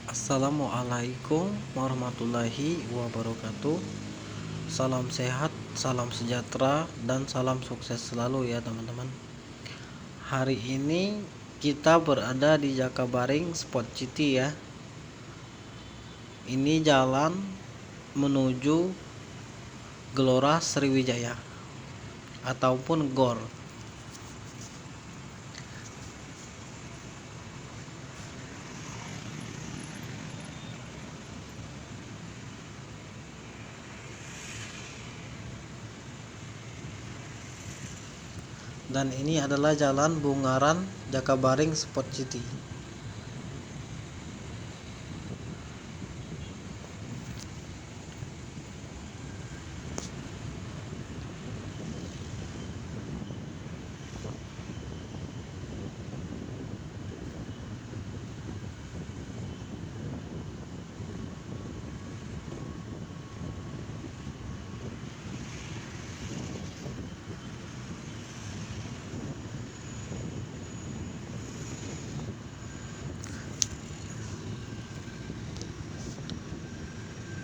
Assalamualaikum warahmatullahi wabarakatuh. Salam sehat, salam sejahtera, dan salam sukses selalu ya teman-teman. Hari ini kita berada di Jakabaring Sport City ya. Ini jalan menuju Gelora Sriwijaya ataupun GOR. Dan ini adalah Jalan Bungaran Jakabaring Sport City.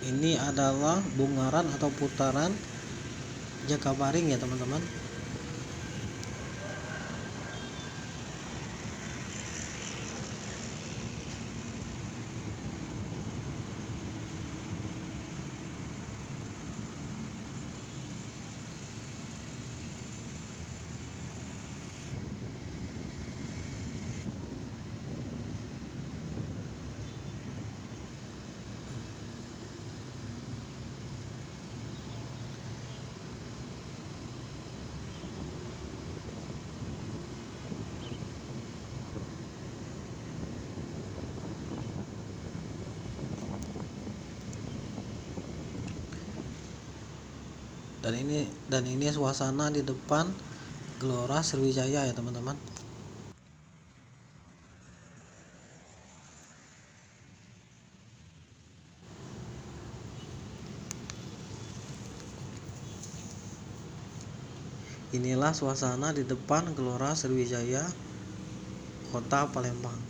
Ini adalah bungaran atau putaran Jakabaring ya teman-teman. Dan ini suasana di depan Gelora Sriwijaya ya teman-teman. Inilah suasana di depan Gelora Sriwijaya, Kota Palembang.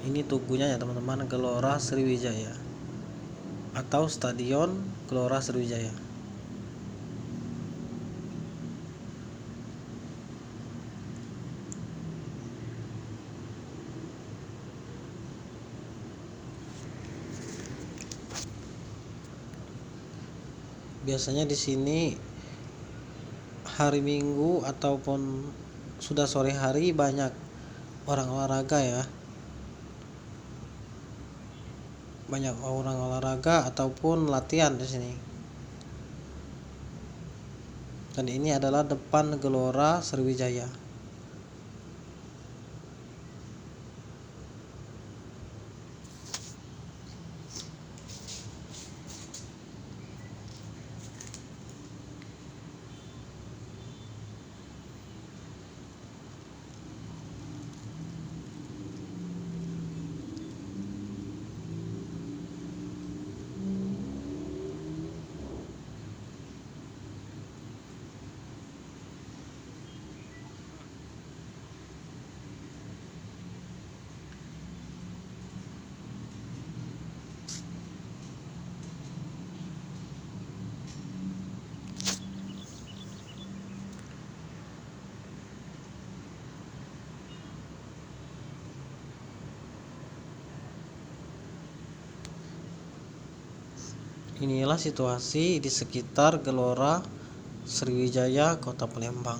Ini tugunya ya teman-teman, Gelora Sriwijaya atau Stadion Gelora Sriwijaya. Biasanya di sini hari Minggu ataupun sudah sore hari banyak orang olahraga ya. Banyak orang olahraga ataupun latihan di sini. Dan ini adalah depan Gelora Sriwijaya. Inilah situasi di sekitar Gelora Sriwijaya, Kota Palembang.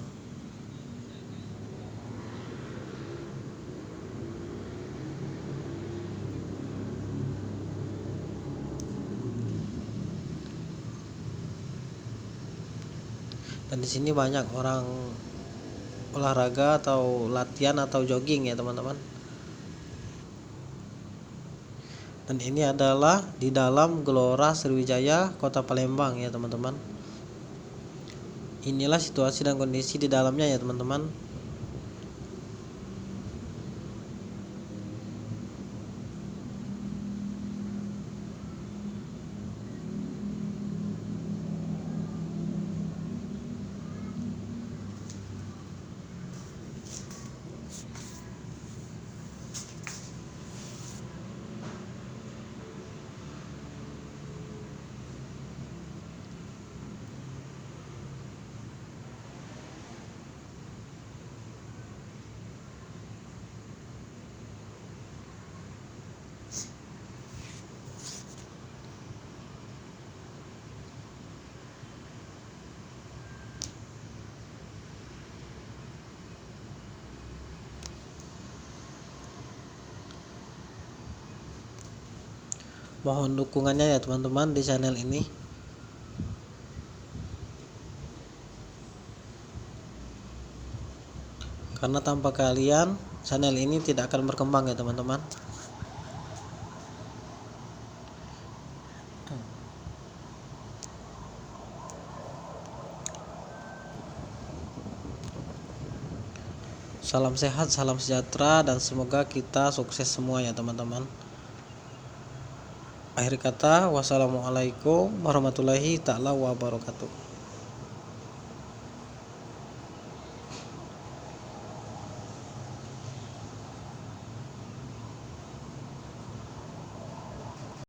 Dan di sini banyak orang olahraga atau latihan atau jogging ya teman-teman. Dan ini adalah di dalam Gelora Sriwijaya, Kota Palembang ya teman-teman. Inilah situasi dan kondisi di dalamnya ya teman-teman. Mohon dukungannya ya teman-teman di channel ini. Karena tanpa kalian channel ini tidak akan berkembang ya teman-teman. Salam sehat, salam sejahtera, dan semoga kita sukses semua ya teman-teman. Akhir kata, wassalamualaikum warahmatullahi ta'ala wabarakatuh.